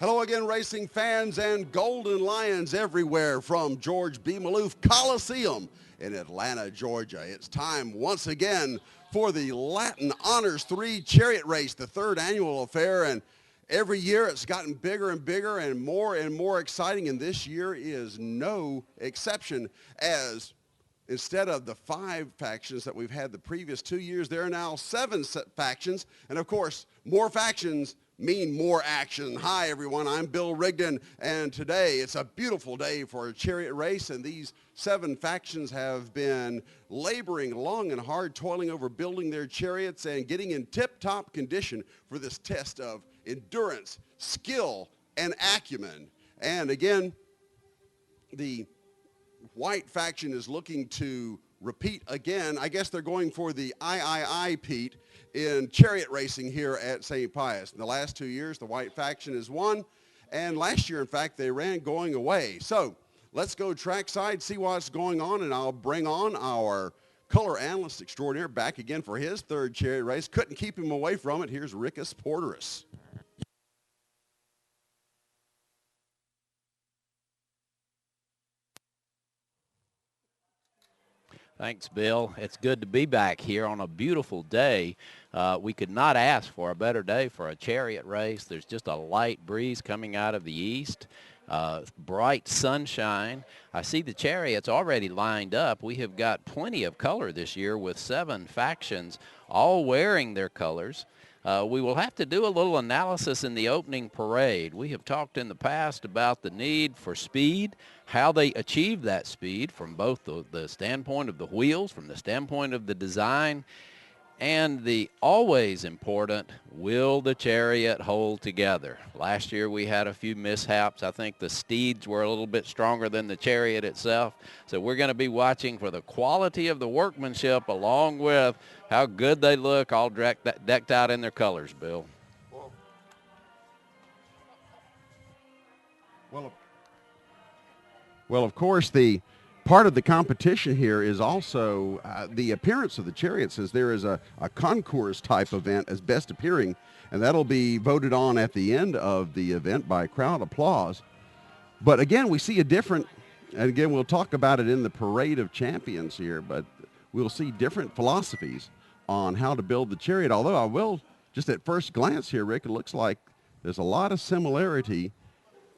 Hello again, racing fans and golden lions everywhere from George B. Maloof Coliseum in Atlanta, Georgia. It's time once again for the Latin Honors 3 Chariot Race, the third annual affair, and every year it's gotten bigger and bigger and more exciting, and this year is no exception, as instead of the 5 factions that we've had the previous 2 years, there are now 7 factions, and of course, more factions mean more action. Hi everyone, I'm Bill Rigdon, and today it's a beautiful day for a chariot race, and these 7 factions have been laboring long and hard, toiling over building their chariots and getting in tip-top condition for this test of endurance, skill, and acumen. And again, the white faction is looking to repeat again. I guess they're going for the III Pete in chariot racing here at St. Pius. In the last 2 years, the white faction has won, and last year, in fact, they ran going away. So let's go trackside, see what's going on, and I'll bring on our color analyst extraordinaire back again for his 3rd chariot race. Couldn't keep him away from it. Here's Rickus Porterus. Thanks, Bill. It's good to be back here on a beautiful day. We could not ask for a better day for a chariot race. There's just a light breeze coming out of the east, bright sunshine. I see the chariots already lined up. We have got plenty of color this year with 7 factions all wearing their colors. We will have to do a little analysis in the opening parade. We have talked in the past about the need for speed, how they achieve that speed from both the standpoint of the wheels, from the standpoint of the design, and the always important, will the chariot hold together? Last year we had a few mishaps. I think the steeds were a little bit stronger than the chariot itself. So we're going to be watching for the quality of the workmanship along with how good they look all decked out in their colors, Bill. Well, of course, the part of the competition here is also the appearance of the chariots, as there is a concours type event as best appearing, and that'll be voted on at the end of the event by crowd applause. But again, we see a different, and again, we'll talk about it in the parade of champions here, but we'll see different philosophies on how to build the chariot. Although I will, just at first glance here, Rick, it looks like there's a lot of similarity.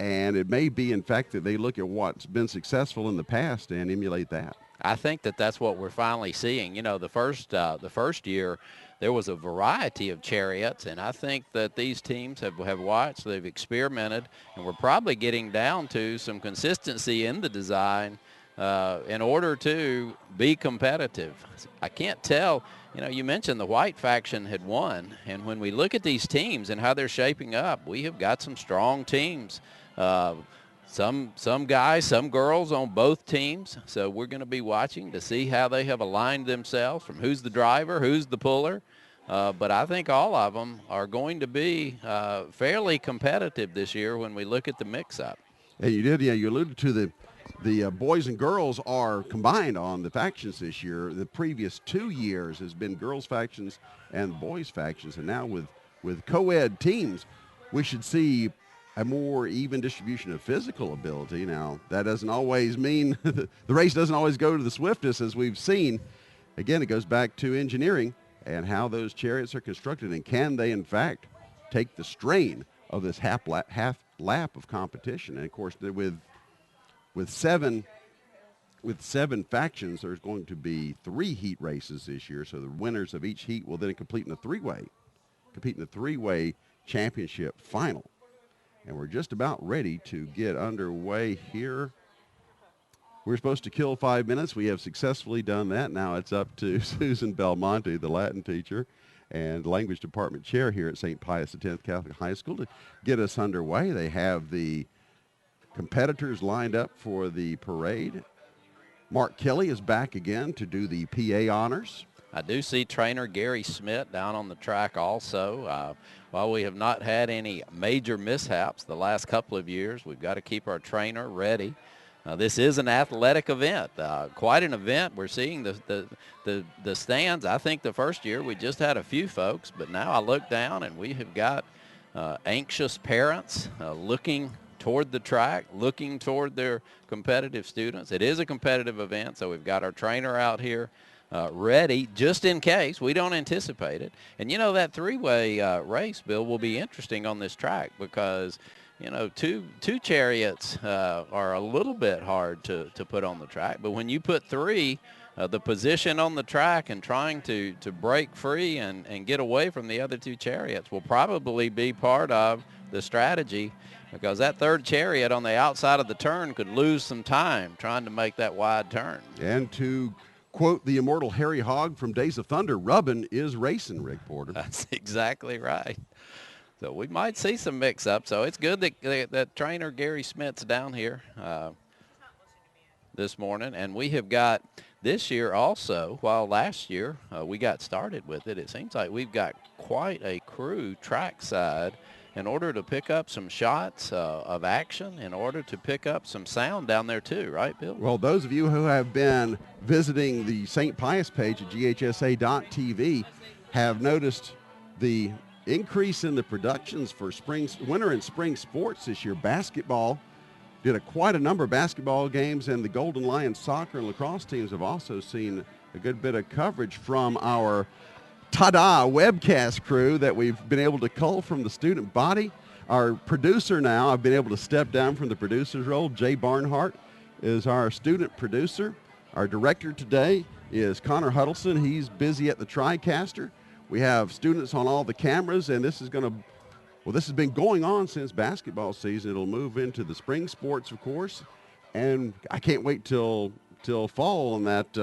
And it may be, in fact, that they look at what's been successful in the past and emulate that. I think that that's what we're finally seeing. You know, the first year, there was a variety of chariots, and I think that these teams have watched, they've experimented, and we're probably getting down to some consistency in the design in order to be competitive. I can't tell. You know, you mentioned the white faction had won, and when we look at these teams and how they're shaping up, we have got some strong teams. Some guys, some girls on both teams. So we're going to be watching to see how they have aligned themselves, from who's the driver, who's the puller. But I think all of them are going to be fairly competitive this year when we look at the mix-up. And you did, yeah, you alluded to the boys and girls are combined on the factions this year. The previous 2 years has been girls factions and boys factions, and now with co-ed teams, we should see a more even distribution of physical ability. Now, that doesn't always mean the race doesn't always go to the swiftest, as we've seen. Again, it goes back to engineering and how those chariots are constructed, and can they, in fact, take the strain of this half lap of competition. And, of course, with seven factions, there's going to be 3 heat races this year, so the winners of each heat will then compete in a three-way championship final. And we're just about ready to get underway here. We're supposed to kill 5 minutes. We have successfully done that. Now it's up to Susan Belmonte, the Latin teacher and language department chair here at St. Pius X Catholic High School, to get us underway. They have the competitors lined up for the parade. Mark Kelly is back again to do the PA honors. I do see trainer Gary Smith down on the track also. While we have not had any major mishaps the last couple of years, we've got to keep our trainer ready. This is an athletic event, quite an event. We're seeing the stands. I think the first year we just had a few folks, but now I look down and we have got anxious parents looking toward the track, looking toward their competitive students. It is a competitive event, so we've got our trainer out here ready just in case. We don't anticipate it. And, you know, that three-way race, Bill, will be interesting on this track because, you know, two chariots are a little bit hard to put on the track. But when you put three, the position on the track and trying to break free and get away from the other two chariots will probably be part of the strategy, because that third chariot on the outside of the turn could lose some time trying to make that wide turn. And to quote the immortal Harry Hogg from Days of Thunder, rubbin' is racing, Rick Porter. That's exactly right. So we might see some mix-up. So it's good that trainer Gary Smith's down here this morning. And we have got this year also, while last year we got started with it, it seems like we've got quite a crew trackside in order to pick up some shots of action, in order to pick up some sound down there too, right, Bill? Well, those of you who have been visiting the St. Pius page at ghsa.tv have noticed the increase in the productions for winter and spring sports this year. Basketball did quite a number of basketball games, and the Golden Lions soccer and lacrosse teams have also seen a good bit of coverage from our ta-da webcast crew that we've been able to cull from the student body. Our producer now, I've been able to step down from the producer's role. Jay Barnhart is our student producer. Our director today is Connor Huddleston. He's busy at the TriCaster. We have students on all the cameras, and this has been going on since basketball season. It'll move into the spring sports, of course, and I can't wait till fall on that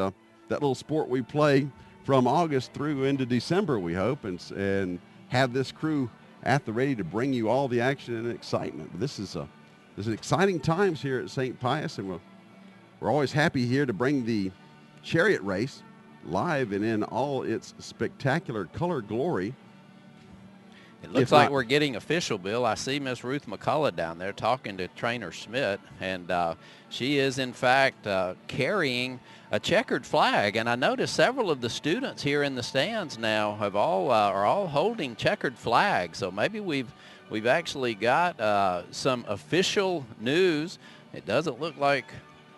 little sport we play from August through into December, we hope, and have this crew at the ready to bring you all the action and excitement. This is exciting times here at St. Pius, and we're always happy here to bring the chariot race live and in all its spectacular color glory. It looks like we're getting official, Bill. I see Miss Ruth McCullough down there talking to Trainer Schmidt, and she is, in fact, carrying a checkered flag. And I noticed several of the students here in the stands now are all holding checkered flags. So maybe we've actually got some official news. It doesn't look like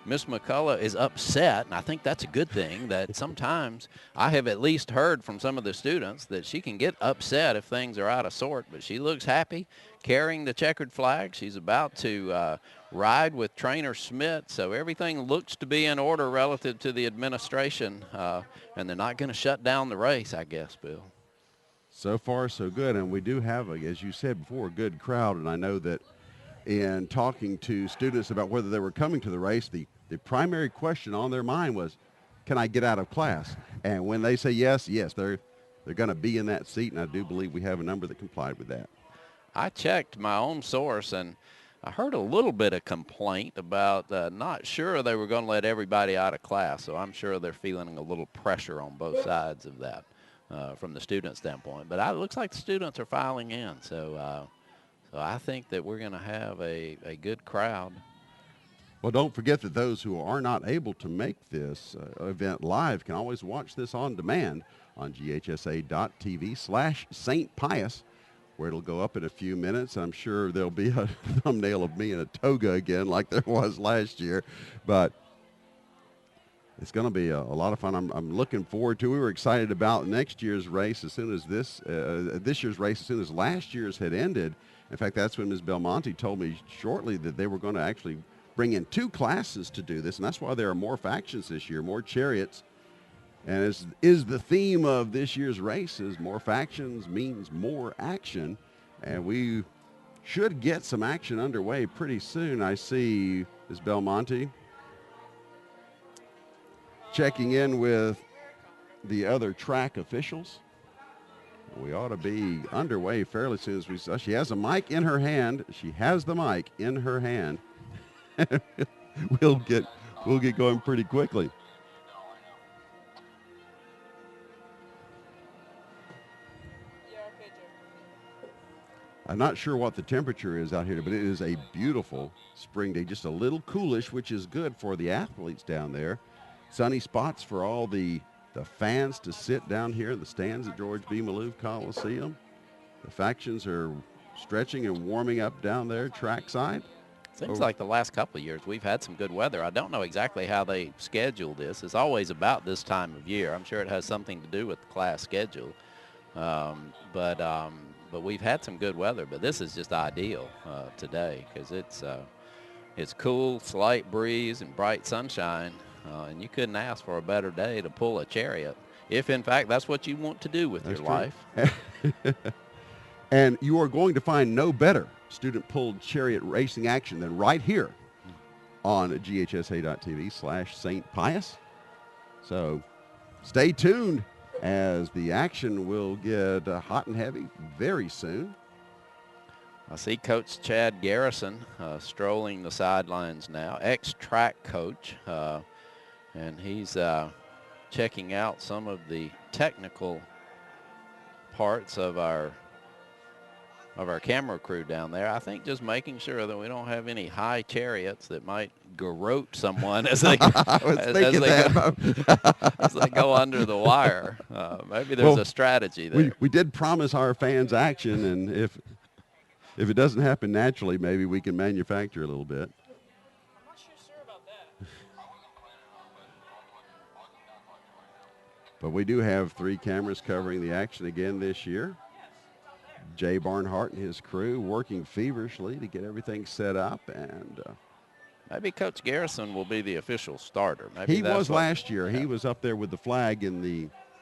Miss McCullough is upset, and I think that's a good thing. That sometimes I have at least heard from some of the students that she can get upset if things are out of sort, but she looks happy carrying the checkered flag. She's about to ride with Trainer Schmidt, so everything looks to be in order relative to the administration, and they're not going to shut down the race, I guess, Bill. So far, so good, and we do have, as you said before, a good crowd, and I know that in talking to students about whether they were coming to the race, the primary question on their mind was, can I get out of class? And when they say yes, they're going to be in that seat, and I do believe we have a number that complied with that. I checked my own source, and I heard a little bit of complaint about not sure they were going to let everybody out of class, so I'm sure they're feeling a little pressure on both sides of that from the student standpoint. But it looks like the students are filing in, so I think that we're going to have a good crowd. Well, don't forget that those who are not able to make this event live can always watch this on demand on ghsa.tv/St. Pius, where it'll go up in a few minutes. I'm sure there'll be a thumbnail of me in a toga again like there was last year, but it's going to be a lot of fun. I'm looking forward to. We were excited about next year's race as soon as this year's race as soon as last year's had ended. In fact, that's when Ms. Belmonte told me shortly that they were going to actually bring in 2 classes to do this, and that's why there are more factions this year, more chariots. And as is the theme of this year's race, is more factions means more action, and we should get some action underway pretty soon. I see Ms. Belmonte checking in with the other track officials. We ought to be underway fairly soon as we saw. She has a mic in her hand. She has the mic in her hand. We'll get going pretty quickly. I'm not sure what the temperature is out here, but it is a beautiful spring day, just a little coolish, which is good for the athletes down there. Sunny spots for all the fans to sit down here in the stands at George B. Maloof Coliseum. The factions are stretching and warming up down there trackside. Seems like the last couple of years we've had some good weather. I don't know exactly how they schedule this. It's always about this time of year. I'm sure it has something to do with the class schedule. But we've had some good weather. But this is just ideal today because it's cool, slight breeze, and bright sunshine. And you couldn't ask for a better day to pull a chariot, if in fact that's what you want to do with your life. And you are going to find no better student-pulled chariot racing action than right here on ghsa.tv/St. Pius. So stay tuned as the action will get hot and heavy very soon. I see Coach Chad Garrison strolling the sidelines now, ex-track coach, and he's checking out some of the technical parts of our camera crew down there. I think just making sure that we don't have any high chariots that might garrote someone as they go under the wire. Maybe there's a strategy there. We did promise our fans action, and if it doesn't happen naturally, maybe we can manufacture a little bit. I'm not sure about that. But we do have 3 cameras covering the action again this year. Jay Barnhart and his crew working feverishly to get everything set up, and maybe Coach Garrison will be the official starter. Maybe he was last year. Yeah. He was up there with the flag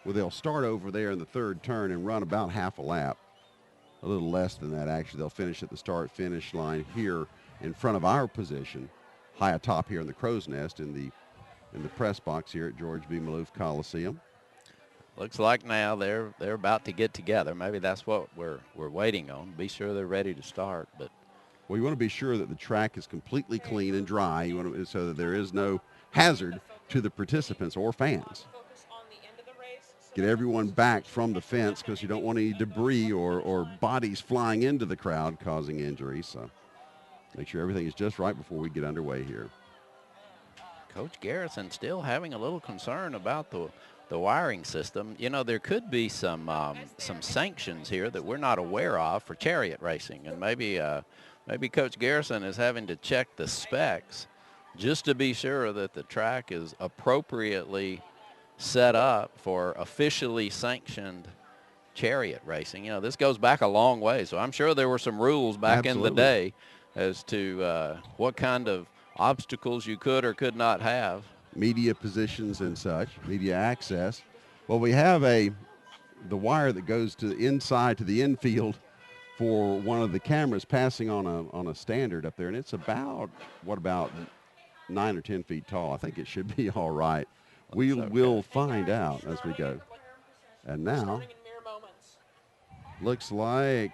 they'll start over there in the 3rd turn and run about half a lap. A little less than that, actually. They'll finish at the start-finish line here in front of our position, high atop here in the crow's nest in the press box here at George B. Maloof Coliseum. Looks like now they're about to get together. Maybe that's what we're waiting on. Be sure they're ready to start. But well, you want to be sure that the track is completely clean and dry. You want to, so that there is no hazard to the participants or fans. Get everyone back from the fence because you don't want any debris or bodies flying into the crowd causing injuries. So make sure everything is just right before we get underway here. Coach Garrison still having a little concern about the wiring system. You know, there could be some sanctions here that we're not aware of for chariot racing, and maybe Coach Garrison is having to check the specs just to be sure that the track is appropriately set up for officially sanctioned chariot racing. You know, this goes back a long way, so I'm sure there were some rules back in the day as to what kind of obstacles you could or could not have. Media positions and such, media access. Well, we have the wire that goes to the inside to the infield for one of the cameras passing on a standard up there, and it's about 9 or 10 feet tall. I think it should be all right. We will find out as we go. And now looks like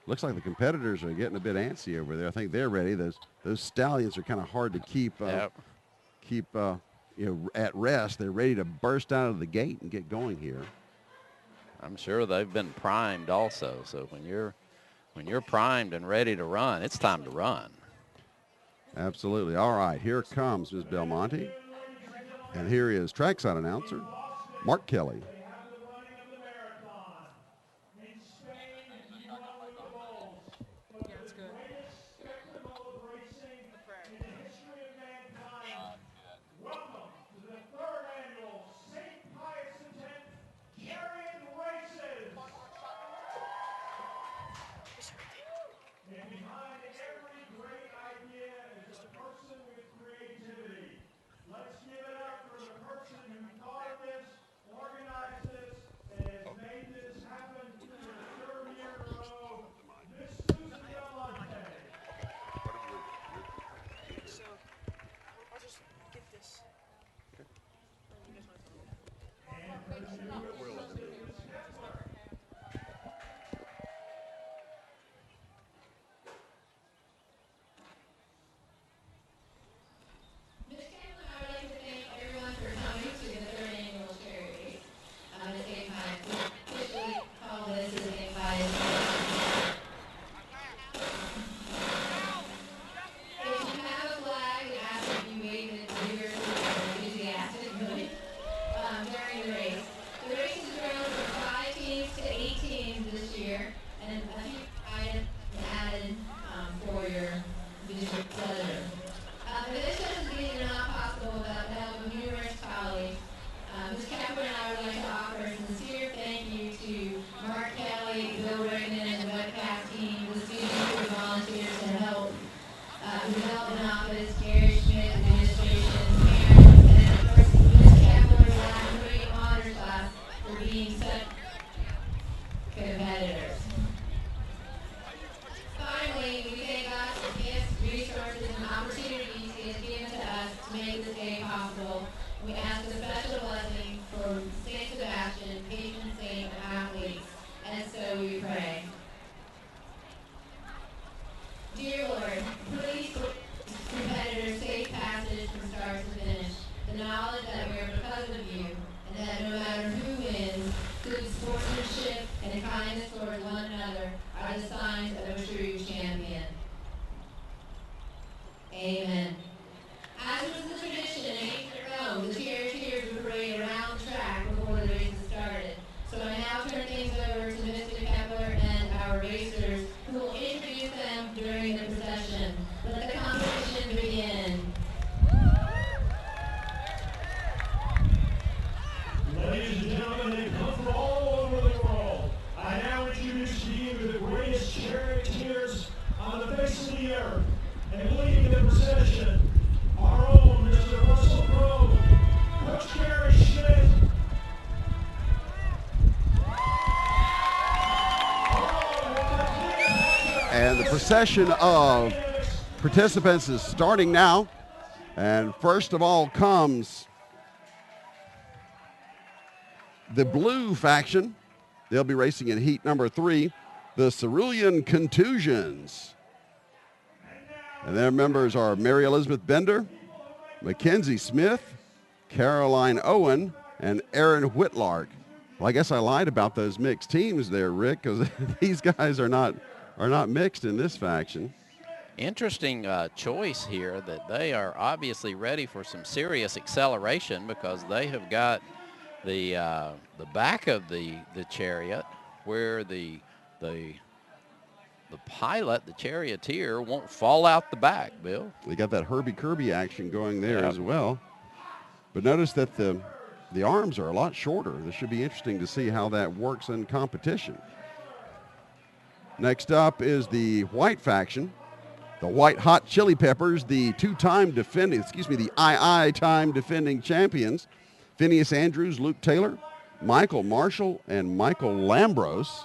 the competitors are getting a bit antsy over there. I think they're ready. Those stallions are kind of hard to keep at rest. They're ready to burst out of the gate and get going here. I'm sure they've been primed also. So when you're primed and ready to run, it's time to run. Absolutely. All right, here comes Ms. Belmonte. And here is trackside announcer Mark Kelly. Bishop Pleasure. This is not possible without the help of numerous colleagues. Ms. Kaplan and I would like to offer a sincere thank you to Mark Kelly, Bill Rigdonus, and the webcast team, the students who volunteers to help development office, Gary Schmidt, administration, parents, and of course Ms. Kaplan and our great honors class for being such competitors. Finally, we thank God for gifts, resources, and opportunities He has given to us to make this day possible. We ask a special blessing for St. Sebastian, patron saint of athletes, and so we pray. Dear Lord, please competitors safe passage from start to finish, the knowledge that we are because of you, and that no matter who wins, good sportsmanship and kindness towards one another are the signs of a true champion. Amen. As was the tradition in ancient Rome, the charioteers would parade around the track before the races started. So I now turn things over to Mr. Kepler and our racers, who will introduce them during the procession. Let the competition begin. Ladies and gentlemen, they come from all over the world. I now introduce to you the greatest charioteers on the face of the earth. And leading the procession, our own Mr. Russell Crowe, Coach Gary Schmidt, And the procession of participants is starting now. And first of all comes the blue faction. They'll be racing in heat number 3, the Cerulean Contusions. And their members are Mary Elizabeth Bender, Mackenzie Smith, Caroline Owen, and Aaron Whitlark. Well, I guess I lied about those mixed teams there, Rick, because these guys are not mixed in this faction. Interesting choice here that they are obviously ready for some serious acceleration because they have got the back of the chariot where the pilot, the charioteer, won't fall out the back, Bill. We got that Herbie Kirby action going there as well. But notice that the arms are a lot shorter. This should be interesting to see how that works in competition. Next up is the white faction, the White Hot Chili Peppers, the two-time defending, the time defending champions, Phineas Andrews, Luke Taylor, Michael Marshall, and Michael Lambros.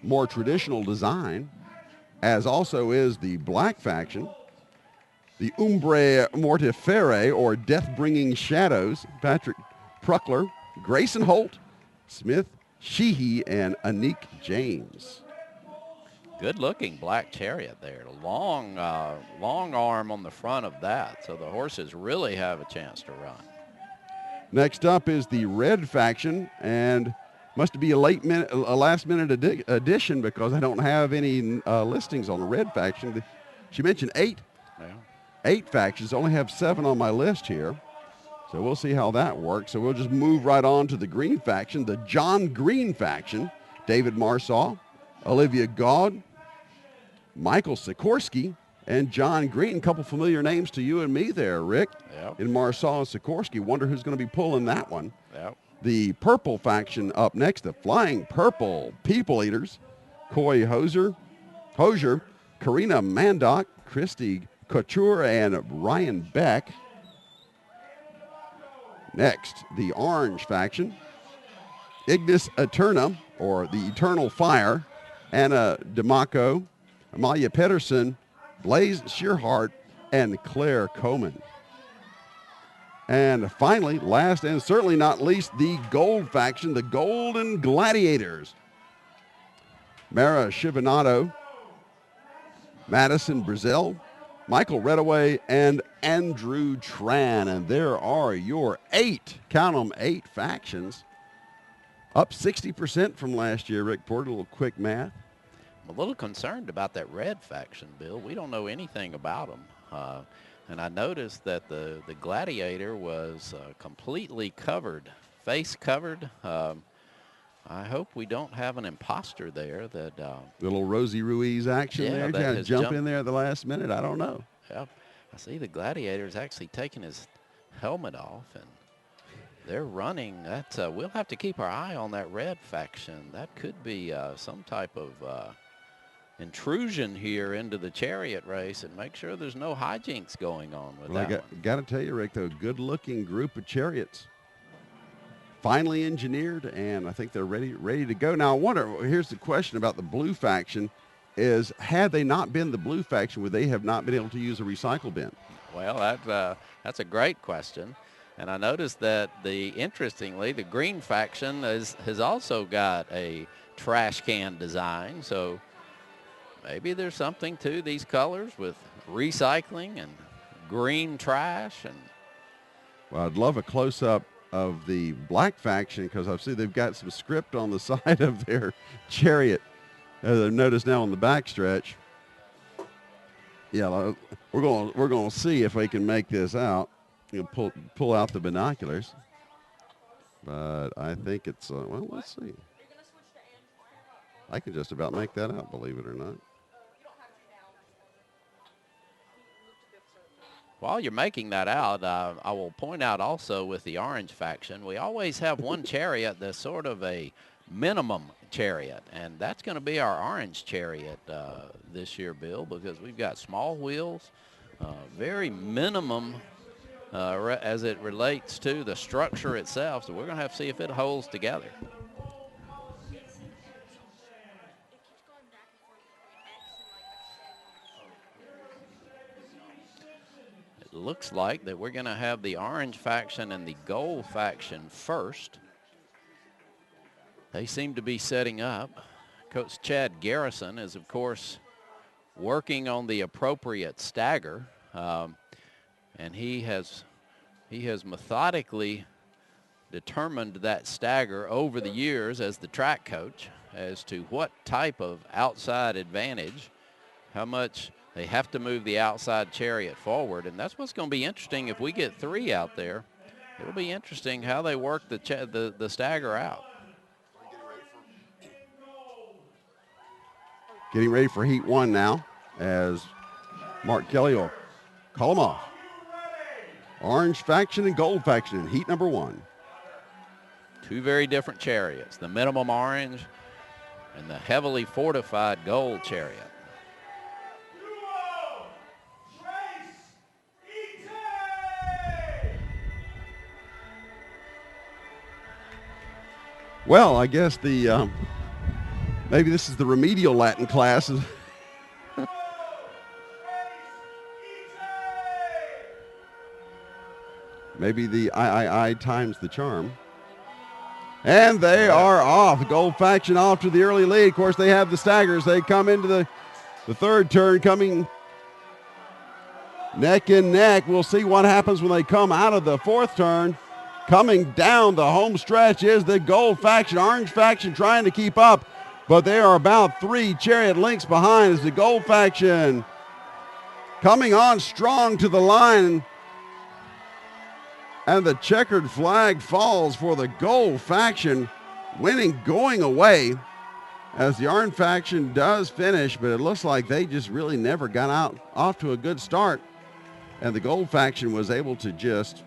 More traditional design, as also is the black faction, the Umbre Mortifere, or Death-Bringing Shadows, Patrick Pruckler, Grayson Holt, Smith Sheehy, and Anik James. Good-looking black chariot there. Long arm on the front of that, so the horses really have a chance to run. Next up is the red faction, and must be a last-minute addition because I don't have any listings on the red faction. She mentioned 8. Yeah. 8 factions. I only have 7 on my list here. So we'll see how that works. So we'll just move right on to the green faction, the John Green faction. David Marsaw, Olivia Gaud, Michael Sikorsky, and John Green. A couple familiar names to you and me there, Rick. Yep. In Marsaw and Sikorsky. Wonder who's going to be pulling that one. Yep. The purple faction up next, the Flying Purple People Eaters. Coy Hosier, Karina Mandock, Christy Couture, and Ryan Beck. Next, the orange faction, Ignis Eterna, or the Eternal Fire, Anna DeMacco, Amalia Pedersen, Blaze Shearhart, and Claire Coman. And finally, last and certainly not least, the gold faction, the Golden Gladiators. Mara Shivanato, Madison Brazil, Michael Redaway, and Andrew Tran. And there are your 8, count them, 8 factions. Up 60% from last year, Rick Porter, a little quick math. I'm a little concerned about that red faction, Bill. We don't know anything about them. And I noticed that the Gladiator was completely covered, face covered. I hope we don't have an imposter there that. Little Rosie Ruiz action Yeah, there. that Trying to has jump jumped. in there at the last minute. I don't know. Yep. I see the Gladiators actually taking his helmet off, and they're running. That we'll have to keep our eye on that red faction. That could be some type of intrusion here into the chariot race, and make sure there's no hijinks going on with Well, that I one. got to tell you, Rick, though, good-looking group of chariots. Finely engineered, and I think they're ready to go. Now, I wonder, here's the question about the blue faction, is had they not been the blue faction, would they have not been able to use a recycle bin? Well, that's a great question. And I noticed that interestingly, the green faction has also got a trash can design. So maybe there's something to these colors with recycling and green trash. And Well, I'd love a close-up of the black faction because I see they've got some script on the side of their chariot, as I've noticed now on the backstretch. Yeah, we're going to see if we can make this out. You know, pull out the binoculars, but I think it's well. Let's see. I can just about make that out, believe it or not. while you're making that out, I will point out also with the orange faction, we always have one chariot that's sort of a minimum chariot, and that's going to be our orange chariot this year, Bill, because we've got small wheels, very minimum as it relates to the structure itself, so we're going to have to see if it holds together. It looks like that we're going to have the orange faction and the gold faction first. They seem to be setting up. Coach Chad Garrison is, of course, working on the appropriate stagger, and he has methodically determined that stagger over the years as the track coach as to what type of outside advantage, how much they have to move the outside chariot forward, and that's what's going to be interesting if we get three out there. It'll be interesting how they work the stagger out. Getting ready for heat one now as Mark Kelly will call them off. Orange faction and gold faction in heat number one. Two very different chariots, the minimum orange and the heavily fortified gold chariot. Well, I guess the maybe this is the remedial Latin class. Maybe the I times the charm. And they are off. The gold faction off to the early lead. Of course, they have the staggers. They come into the third turn, coming neck and neck. We'll see what happens when they come out of the fourth turn. Coming down the home stretch is the gold faction. Orange faction trying to keep up, but they are about 3 chariot lengths behind as the gold faction coming on strong to the line. And the checkered flag falls for the gold faction, winning going away as the orange faction does finish, but it looks like they just really never got off to a good start. And the gold faction was able to just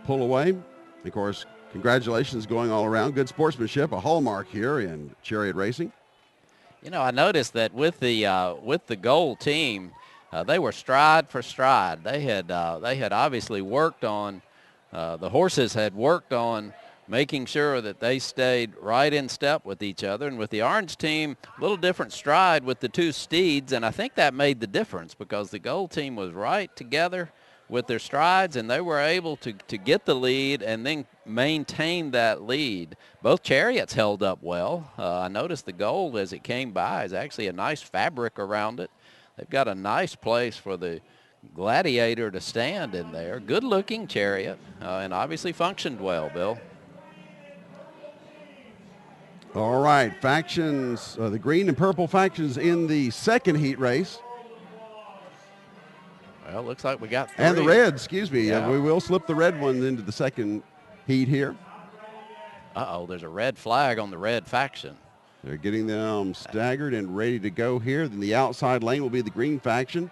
pull away. Of course, congratulations going all around. Good sportsmanship, a hallmark here in chariot racing. You know, I noticed that with the gold team, they were stride for stride. They had obviously worked on, the horses had worked on making sure that they stayed right in step with each other. And with the orange team, a little different stride with the two steeds, and I think that made the difference because the gold team was right together with their strides, and they were able to get the lead and then maintain that lead. Both chariots held up well. I noticed the gold as it came by is actually a nice fabric around it. They've got a nice place for the Gladiator to stand in there. Good-looking chariot, and obviously functioned well, Bill. All right, factions, the green and purple factions in the second heat race. Well, looks like we got 3. And the red, excuse me. Yeah. We will slip the red ones into the second heat here. Uh-oh, there's a red flag on the red faction. They're getting them staggered and ready to go here. Then the outside lane will be the green faction.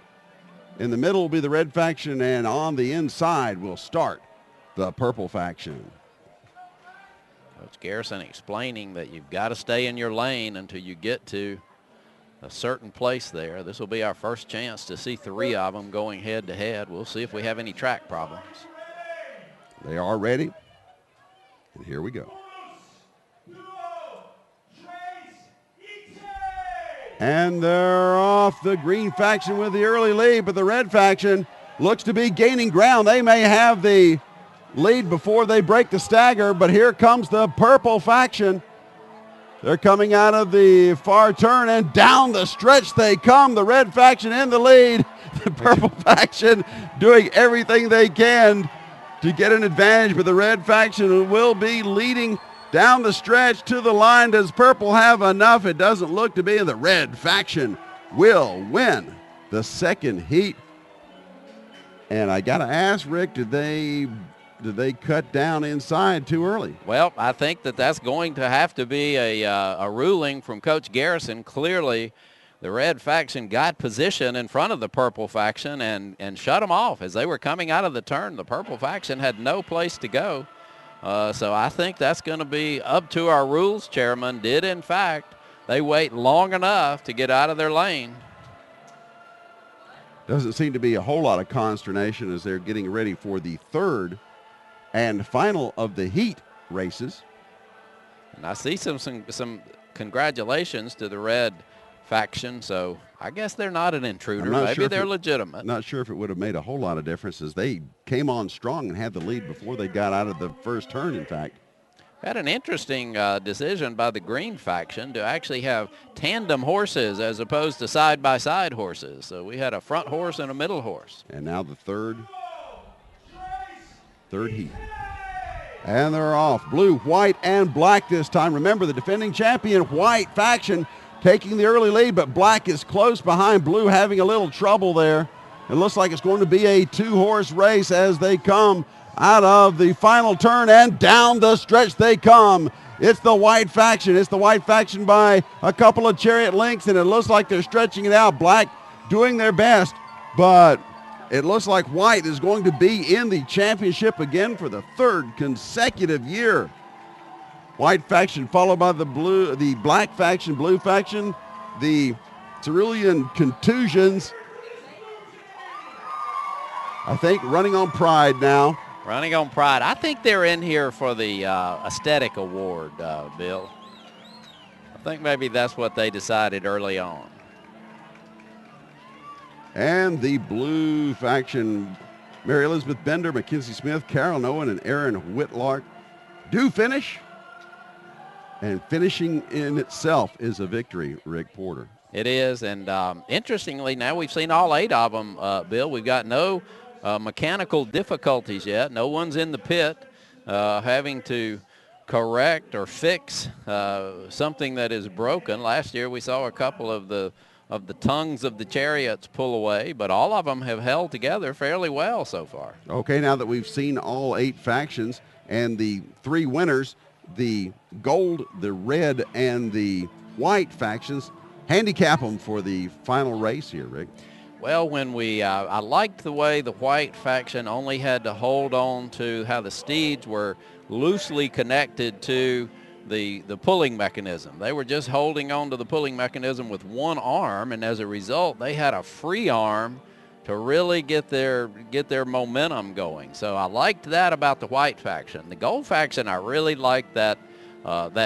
In the middle will be the red faction, and on the inside will start the purple faction. Coach Garrison explaining that you've got to stay in your lane until you get to a certain place there. This will be our first chance to see 3 of them going head-to-head. We'll see if we have any track problems. They are ready, and here we go. And they're off. The green faction with the early lead, but the red faction looks to be gaining ground. They may have the lead before they break the stagger, but here comes the purple faction. They're coming out of the far turn, and down the stretch they come. The red faction in the lead. The purple faction doing everything they can to get an advantage, but the red faction will be leading down the stretch to the line. Does purple have enough? It doesn't look to be. The red faction will win the second heat. And I got to ask, Rick, did they cut down inside too early? Well, I think that's going to have to be a ruling from Coach Garrison. Clearly, the red faction got position in front of the purple faction and shut them off. As they were coming out of the turn, the purple faction had no place to go. So I think that's going to be up to our rules chairman. Did, in fact, they wait long enough to get out of their lane? Doesn't seem to be a whole lot of consternation as they're getting ready for the third and final of the heat races. And I see some congratulations to the red faction, so I guess they're not an intruder. Maybe they're legitimate. Not sure if it would have made a whole lot of difference as they came on strong and had the lead before they got out of the first turn, in fact. Had an interesting decision by the green faction to actually have tandem horses as opposed to side-by-side horses. So we had a front horse and a middle horse. And now the third heat. And they're off. Blue, white, and black this time. Remember, the defending champion, white faction, taking the early lead, but black is close behind. Blue having a little trouble there. It looks like it's going to be a 2-horse race as they come out of the final turn, and down the stretch they come. It's the white faction. It's the white faction by a couple of chariot lengths, and it looks like they're stretching it out. Black doing their best, but it looks like white is going to be in the championship again for the third consecutive year. White faction followed by the black faction, blue faction, the Cerulean Contusions. I think running on pride now. Running on pride. I think they're in here for the aesthetic award, Bill. I think maybe that's what they decided early on. And the blue faction, Mary Elizabeth Bender, Mackenzie Smith, Carol Owen, and Aaron Whitlark do finish. And finishing in itself is a victory, Rick Porter. It is, and interestingly, now we've seen all 8 of them, Bill. We've got no mechanical difficulties yet. No one's in the pit having to correct or fix something that is broken. Last year we saw a couple of the tongues of the chariots pull away, but all of them have held together fairly well so far. Okay, now that we've seen all 8 factions and the 3 winners, the gold, the red, and the white factions, handicap them for the final race here, Rick. Well, when I liked the way the white faction only had to hold on to how the steeds were loosely connected to the pulling mechanism. They were just holding on to the pulling mechanism with one arm, and as a result, they had a free arm to really get their momentum going. So I liked that about the white faction. The gold faction, I really liked that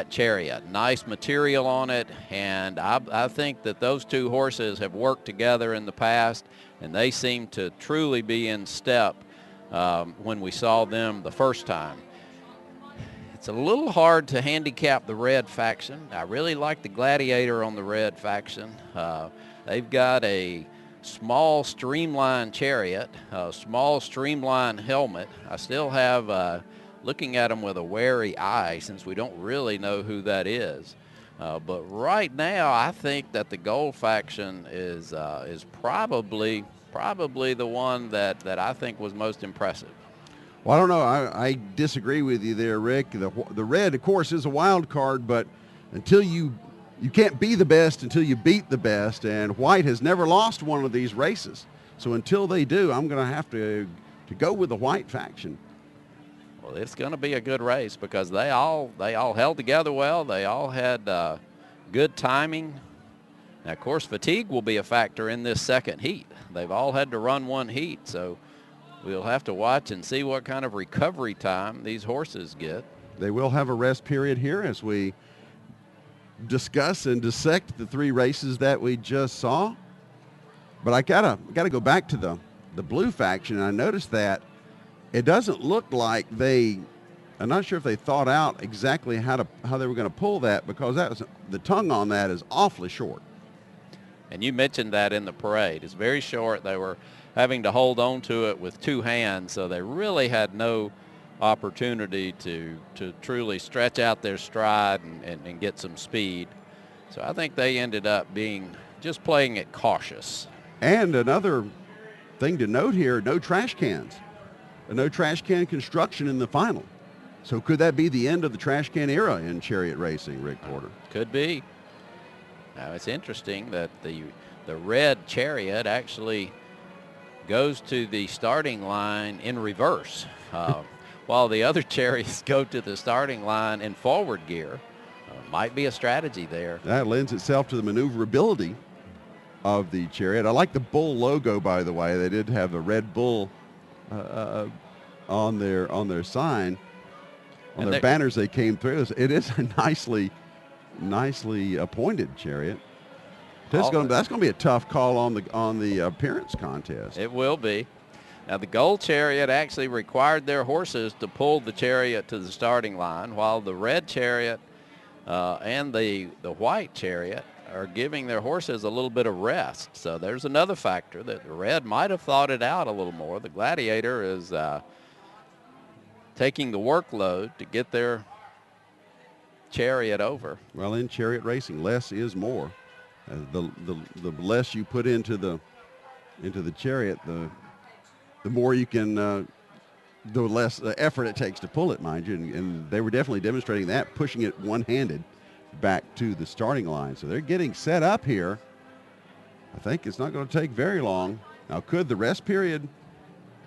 chariot. Nice material on it, and I think that those 2 horses have worked together in the past, and they seem to truly be in step when we saw them the first time. It's a little hard to handicap the red faction. I really like the Gladiator on the red faction. They've got a small streamlined chariot, a small streamlined helmet. I still have looking at them with a wary eye since we don't really know who that is. But right now, I think that the gold faction is probably the one that I think was most impressive. Well, I don't know. I disagree with you there, Rick. The red, of course, is a wild card, but until you can't be the best until you beat the best, and white has never lost one of these races. So until they do, I'm going to have to go with the white faction. Well, it's going to be a good race because they all held together well. They all had good timing. Now, of course, fatigue will be a factor in this second heat. They've all had to run one heat, so we'll have to watch and see what kind of recovery time these horses get. They will have a rest period here as we discuss and dissect the three races that we just saw. But I gotta go back to the blue faction, and I noticed that it doesn't look like I'm not sure if they thought out exactly how they were going to pull that, because the tongue on that is awfully short. And you mentioned that in the parade. It's very short. They were having to hold on to it with two hands, so they really had no opportunity to truly stretch out their stride and get some speed. So I think they ended up just playing it cautious. And another thing to note here, no trash cans. No trash can construction in the final. So could that be the end of the trash can era in chariot racing, Rick Porter? Could be. Now, it's interesting that the red chariot actually goes to the starting line in reverse, while the other chariots go to the starting line in forward gear. Might be a strategy there. That lends itself to the maneuverability of the chariot. I like the bull logo, by the way. They did have a red bull on their sign, on their banners they came through. It is a nicely appointed chariot. That's going to be a tough call on the appearance contest. It will be. Now, the gold chariot actually required their horses to pull the chariot to the starting line, while the red chariot and the white chariot are giving their horses a little bit of rest. So there's another factor that the red might have thought it out a little more. The Gladiator is taking the workload to get their chariot over. Well, in chariot racing, less is more. The less you put into the chariot, the more you can, the less effort it takes to pull it, mind you. And they were definitely demonstrating that, pushing it one-handed back to the starting line. So they're getting set up here. I think it's not going to take very long. Now, could the rest period,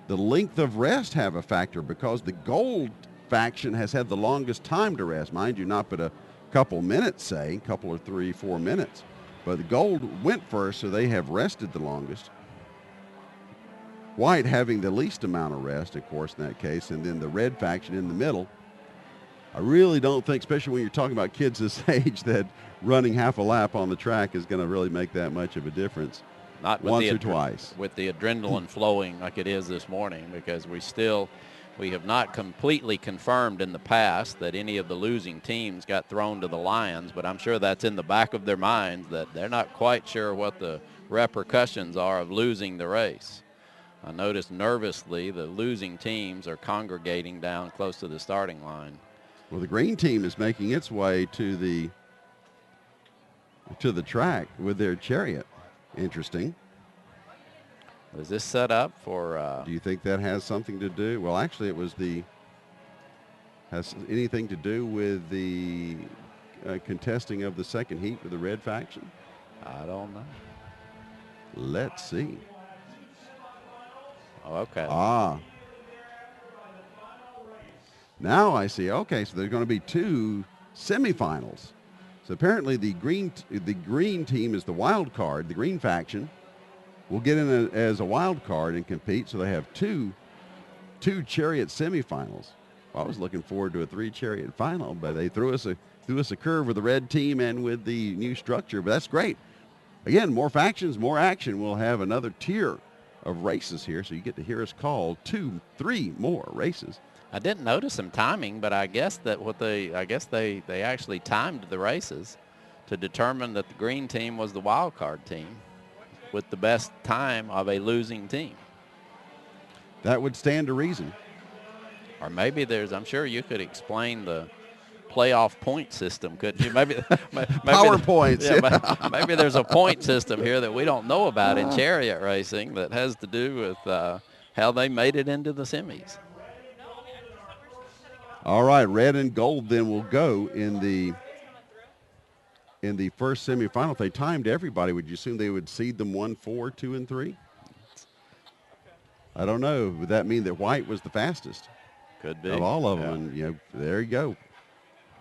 the length of rest, have a factor? Because the gold faction has had the longest time to rest. Mind you, not but a couple minutes, say, a couple or 3-4 minutes. But the gold went first, so they have rested the longest. White having the least amount of rest, of course, in that case, and then the red faction in the middle. I really don't think, especially when you're talking about kids this age, that running half a lap on the track is going to really make that much of a difference. Not once or twice. With the adrenaline flowing like it is this morning, because we have not completely confirmed in the past that any of the losing teams got thrown to the lions, but I'm sure that's in the back of their minds that they're not quite sure what the repercussions are of losing the race. I noticed nervously the losing teams are congregating down close to the starting line. Well, the green team is making its way to the track with their chariot. Interesting. Was this set up for... Do you think that has something to do? Well, actually, has anything to do with the contesting of the second heat with the red faction? I don't know. Let's see. Oh, okay. Now I see. Okay, so there's going to be two semifinals. So apparently the green team is the wild card. The green faction will get in as a wild card and compete. So they have two chariot semifinals. Well, I was looking forward to a 3-chariot final, but they threw us a curve with the red team and with the new structure. But that's great. Again, more factions, more action. We'll have another tier of races here, so you get to hear us call 2-3 more races. I didn't notice some timing, but I guess that they actually timed the races to determine that the green team was the wild card team with the best time of a losing team. That would stand to reason. Or maybe I'm sure you could explain the playoff point system, couldn't you? Maybe power points. Yeah, maybe there's a point system here that we don't know about in chariot racing that has to do with how they made it into the semis. All right, red and gold then will go in the first semifinal. If they timed everybody, would you assume they would seed them 1, 4, 2, and 3? I don't know. Would that mean that white was the fastest? Could be. Of all of them. Yeah. And, you know, there you go.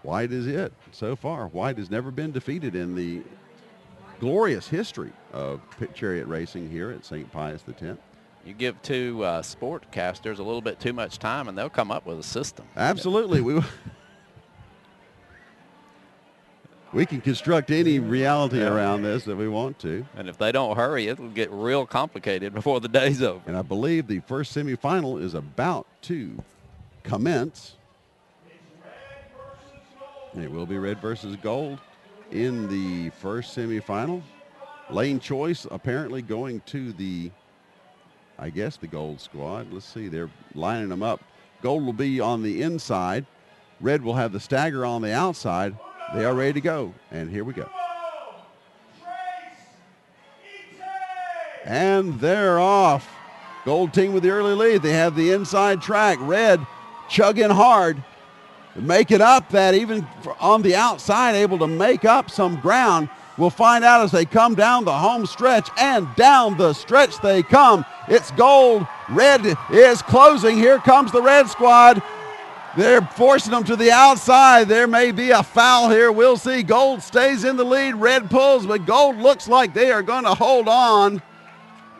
White is it so far. White has never been defeated in the glorious history of chariot racing here at St. Pius X. You give two sportcasters a little bit too much time, and they'll come up with a system. Absolutely. We can construct any reality around this that we want to. And if they don't hurry, it'll get real complicated before the day's over. And I believe the first semifinal is about to commence. It will be red versus gold in the first semifinal. Lane choice apparently going to the, I guess, the gold squad. Let's see, they're lining them up. Gold will be on the inside. Red will have the stagger on the outside. They are ready to go, and here we go. And they're off. Gold team with the early lead. They have the inside track. Red chugging hard. Making up that even on the outside, able to make up some ground. We'll find out as they come down the home stretch, and down the stretch they come. It's gold. Red is closing. Here comes the red squad. They're forcing them to the outside. There may be a foul here. We'll see. Gold stays in the lead. Red pulls, but gold looks like they are going to hold on.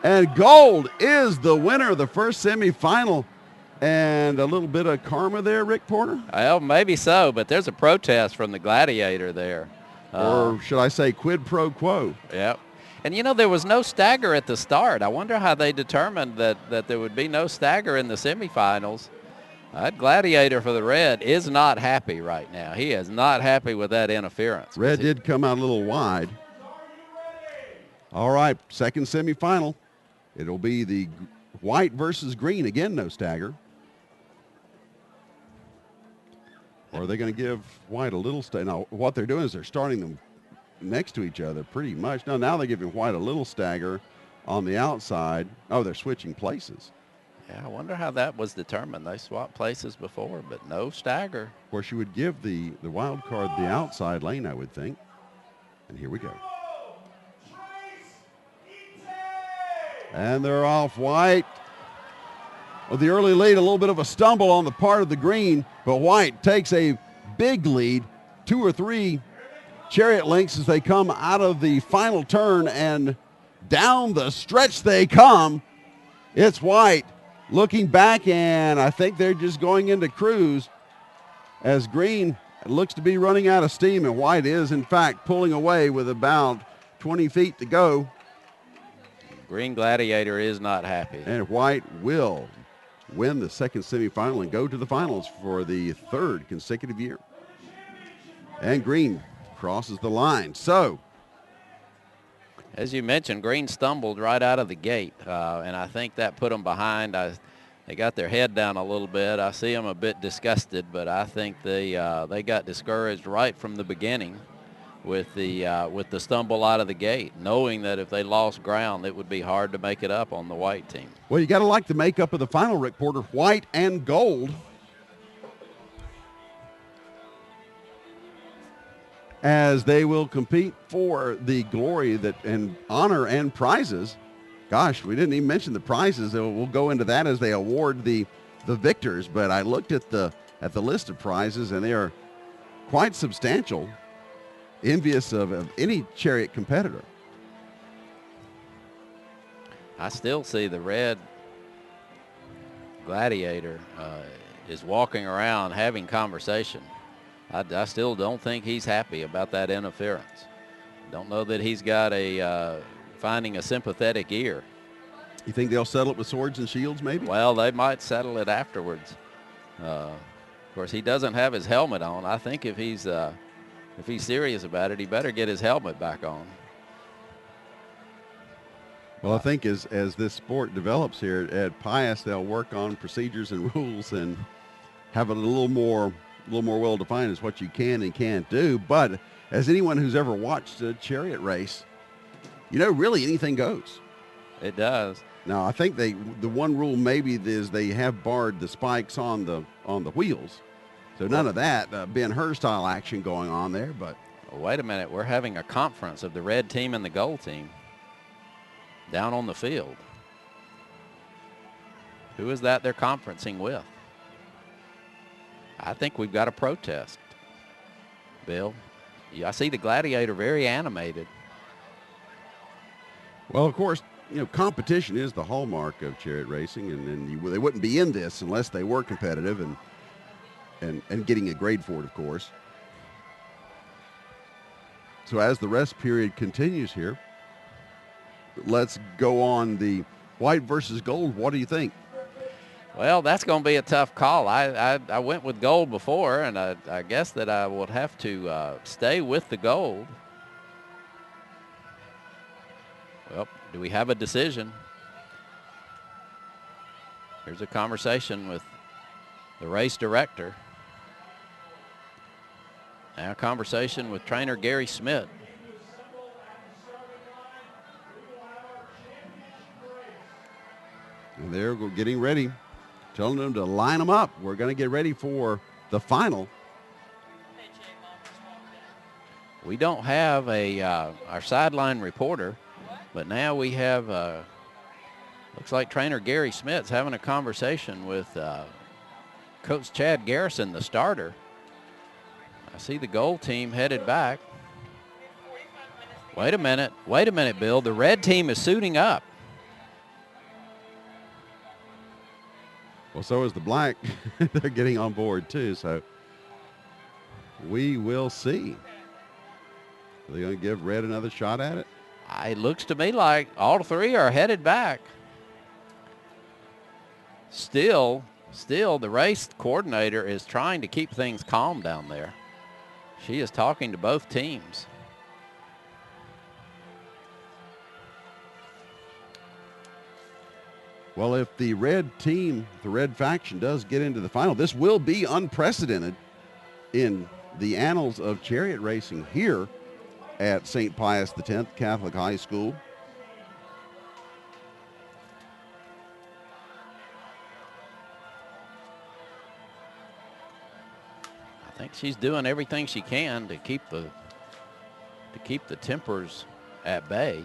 And gold is the winner of the first semifinal. And a little bit of karma there, Rick Porter? Well, maybe so, but there's a protest from the Gladiator there. Or should I say quid pro quo? Yep. And, you know, there was no stagger at the start. I wonder how they determined that there would be no stagger in the semifinals. That Gladiator for the red is not happy right now. He is not happy with that interference. Red did come out a little wide. All right, second semifinal. It'll be the white versus green. Again, no stagger. Or are they going to give white a little stagger? Now, what they're doing is they're starting them next to each other pretty much. No, now they're giving white a little stagger on the outside. Oh, they're switching places. Yeah, I wonder how that was determined. They swapped places before, but no stagger. Of course, you would give the wild card the outside lane, I would think. And here we go. And they're off white. Well, the early lead, a little bit of a stumble on the part of the green, but white takes a big lead, 2 or 3 chariot lengths as they come out of the final turn, and down the stretch they come. It's white looking back, and I think they're just going into cruise as green looks to be running out of steam, and white is, in fact, pulling away with about 20 feet to go. Green Gladiator is not happy. And white will win the second semifinal and go to the finals for the third consecutive year. And green crosses the line. So, as you mentioned, green stumbled right out of the gate, and I think that put them behind. They got their head down a little bit. I see them a bit disgusted, but I think they got discouraged right from the beginning with the stumble out of the gate, knowing that if they lost ground, it would be hard to make it up on the white team. Well, you got to like the makeup of the final, Rick Porter, white and gold. As they will compete for the glory and honor and prizes. Gosh, we didn't even mention the prizes. We'll go into that as they award the victors, but I looked at the list of prizes, and they are quite substantial, envious of any chariot competitor. I still see the red Gladiator is walking around having conversation. I still don't think he's happy about that interference. Don't know that he's got finding a sympathetic ear. You think they'll settle it with swords and shields, maybe? Well, they might settle it afterwards. Of course, he doesn't have his helmet on. I think if he's serious about it, he better get his helmet back on. Well, I think as this sport develops here at Pius, they'll work on procedures and rules and have it a little more well-defined as what you can and can't do. But as anyone who's ever watched a chariot race, you know, really anything goes. It does. Now, I think the one rule maybe is they have barred the spikes on the wheels, So none of that Ben-Hur style action going on there, but. Wait a minute, we're having a conference of the red team and the gold team down on the field. Who is that they're conferencing with? I think we've got a protest, Bill. I see the Gladiator very animated. Well, of course, competition is the hallmark of chariot racing, and they wouldn't be in this unless they were competitive and getting a grade for it, of course. So as the rest period continues here, let's go on the white versus gold. What do you think? Well, that's going to be a tough call. I went with gold before, and I guess that I would have to stay with the gold. Well, do we have a decision? Here's a conversation with the race director. Now a conversation with trainer Gary Smith. And they're getting ready, telling them to line them up. We're going to get ready for the final. We don't have our sideline reporter, but now we have, looks like trainer Gary Smith's having a conversation with Coach Chad Garrison, the starter. I see the gold team headed back. Wait a minute, Bill. The red team is suiting up. Well, so is the black. They're getting on board too, so we will see. Are they going to give red another shot at it? It looks to me like all three are headed back. Still, the race coordinator is trying to keep things calm down there. She is talking to both teams. Well, if the red team, the red faction does get into the final, this will be unprecedented in the annals of chariot racing here at St. Pius X Catholic High School. I think she's doing everything she can to keep the tempers at bay.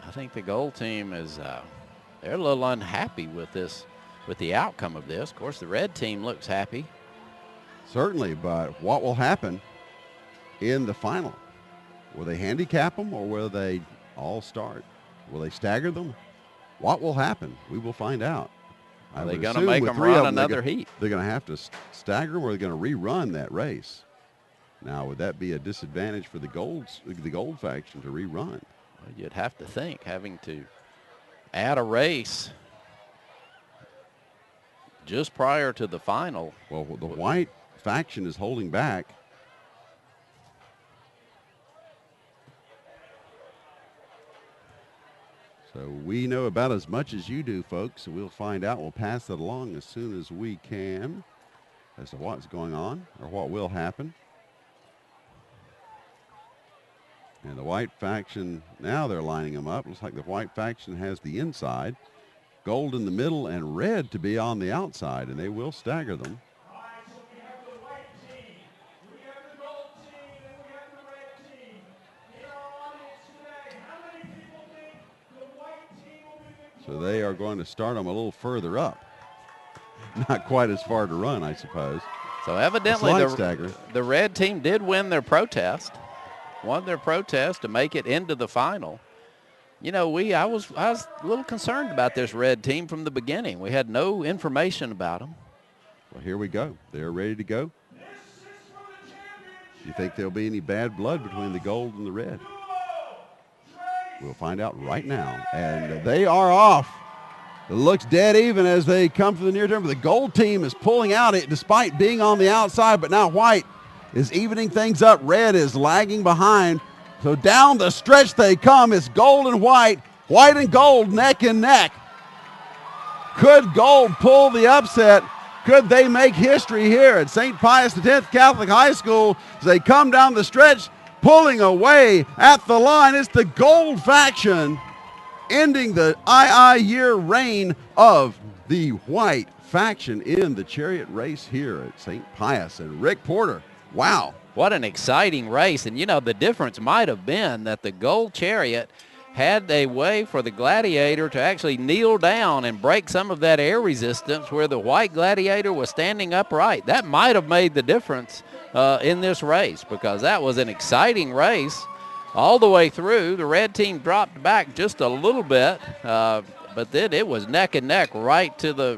I think the gold team is they're a little unhappy with the outcome of this. Of course, the red team looks happy. Certainly, but what will happen in the final? Will they handicap them, or will they all start? Will they stagger them? What will happen? We will find out. Are they going to make them run another heat? They're going to have to stagger them, or they're going to rerun that race. Now, would that be a disadvantage for the gold faction to rerun? Well, you'd have to think, having to add a race just prior to the final. Well, the white faction is holding back. So we know about as much as you do, folks, so we'll find out. We'll pass that along as soon as we can as to what's going on or what will happen. And the white faction, now they're lining them up. Looks like the white faction has the inside, gold in the middle, and red to be on the outside, and they will stagger them. All right, so we have the white team, we have the gold team, and we have the red team. In our audience today, how many people think the white team will be victorious? So they are going to start them a little further up. Not quite as far to run, I suppose. So evidently the red team did win their protest. Won their protest to make it into the final. You know, I was a little concerned about this red team from the beginning. We had no information about them. Well, here we go. They're ready to go. Do you think there'll be any bad blood between the gold and the red? We'll find out right now. And they are off. It looks dead even as they come to the near term. But the gold team is pulling out it despite being on the outside, but now white is evening things up. Red is lagging behind. So down the stretch they come. It's gold and white and gold neck and neck. Could gold pull the upset? Could they make history here at St. Pius X Catholic High School as they come down the stretch, pulling away at the line? It's the gold faction ending the year reign of the white faction in the chariot race here at St. Pius, and Rick Porter. Wow. What an exciting race. And, you know, the difference might have been that the gold chariot had a way for the gladiator to actually kneel down and break some of that air resistance where the white gladiator was standing upright. That might have made the difference in this race, because that was an exciting race all the way through. The red team dropped back just a little bit, but then it was neck and neck right to the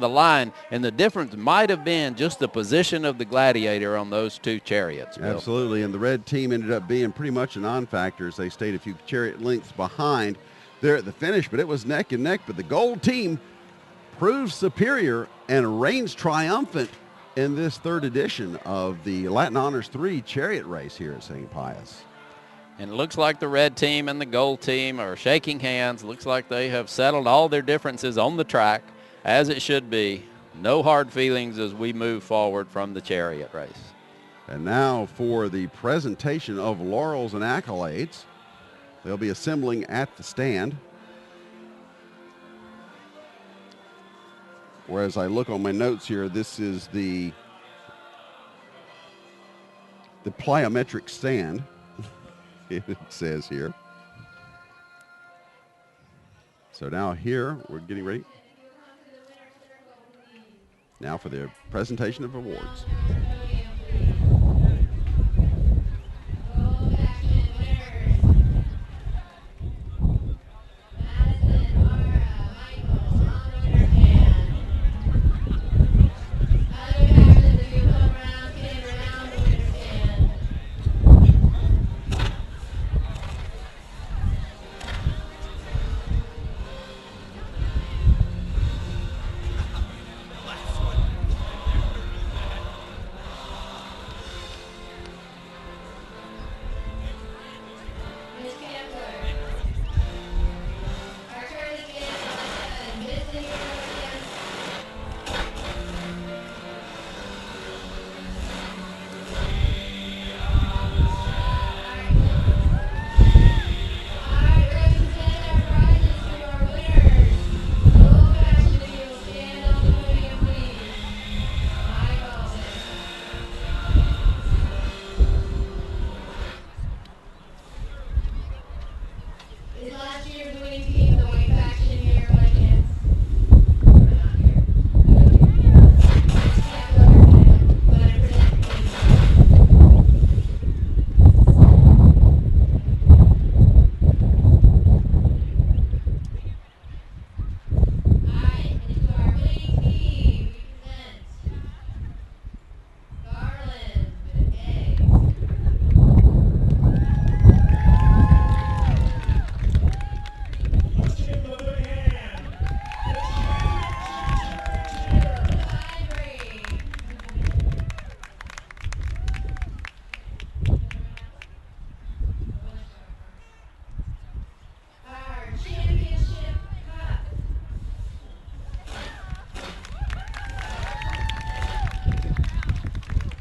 line, and the difference might have been just the position of the gladiator on those two chariots, Bill. Absolutely, and the red team ended up being pretty much a non-factor as they stayed a few chariot lengths behind there at the finish, but it was neck and neck. But the gold team proved superior and reigns triumphant in this third edition of the Latin Honors 3 chariot race here at St. Pius. And it looks like the red team and the gold team are shaking hands. Looks like they have settled all their differences on the track, as it should be. No hard feelings as we move forward from the chariot race. And now for the presentation of laurels and accolades. They'll be assembling at the stand. Whereas I look on my notes here, this is the plyometric stand. It says here. So now here, we're getting ready. Now for the presentation of awards.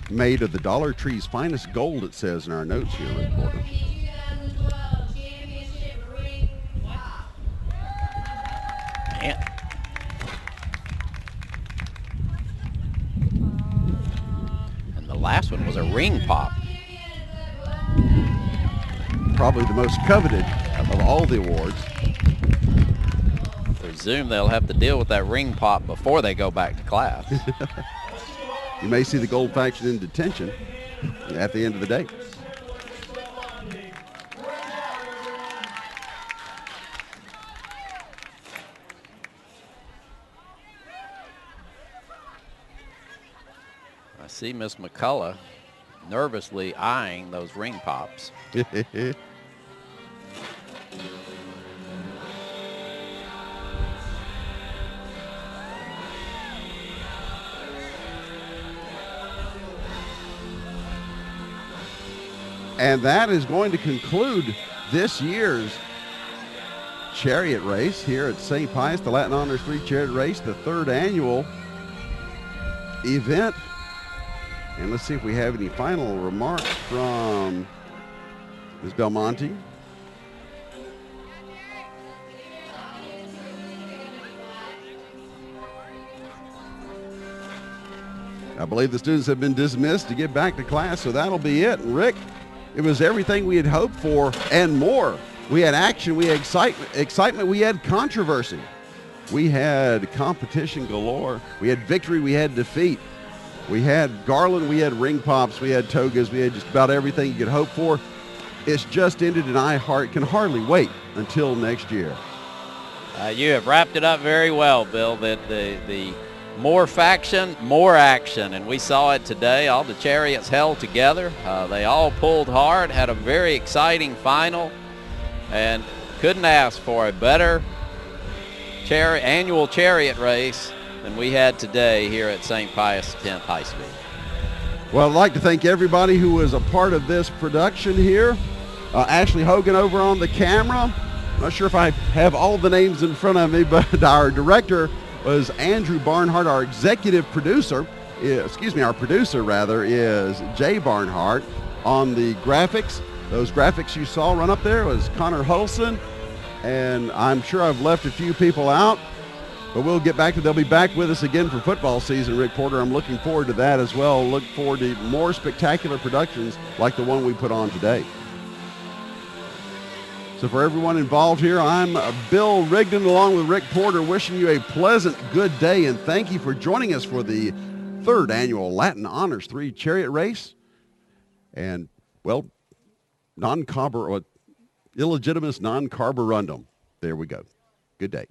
Made of the Dollar Tree's finest gold, it says in our notes here, reporter. Man. And the last one was a ring pop. Probably the most coveted of all the awards. Presume they'll have to deal with that ring pop before they go back to class. You may see the gold faction in detention at the end of the day. I see Miss McCullough nervously eyeing those ring pops. And that is going to conclude this year's chariot race here at St. Pius, the Latin Honors 3 chariot race, the third annual event. And let's see if we have any final remarks from Ms. Belmonte. I believe the students have been dismissed to get back to class, so that'll be it. And Rick, it was everything we had hoped for and more. We had action, we had excitement, we had controversy. We had competition galore. We had victory, we had defeat. We had garland, we had ring pops, we had togas, we had just about everything you could hope for. It's just ended, and I can hardly wait until next year. You have wrapped it up very well, Bill. The more faction, more action, and we saw it today. All the chariots held together. They all pulled hard, had a very exciting final, and couldn't ask for a better annual chariot race than we had today here at St. Pius X High School. Well, I'd like to thank everybody who was a part of this production here. Ashley Hogan over on the camera. Not sure if I have all the names in front of me, but our director was Andrew Barnhart. Our executive producer, our producer rather, is Jay Barnhart. On the graphics, those graphics you saw run up there was Connor Huddleston. And I'm sure I've left a few people out, but we'll get back to, they'll be back with us again for football season, Rick Porter. I'm looking forward to that as well. Look forward to more spectacular productions like the one we put on today. So for everyone involved here, I'm Bill Rigdon along with Rick Porter, wishing you a pleasant good day, and thank you for joining us for the 3rd annual Latin Honors 3 Chariot Race. And, well, illegitimate non-carborundum. There we go. Good day.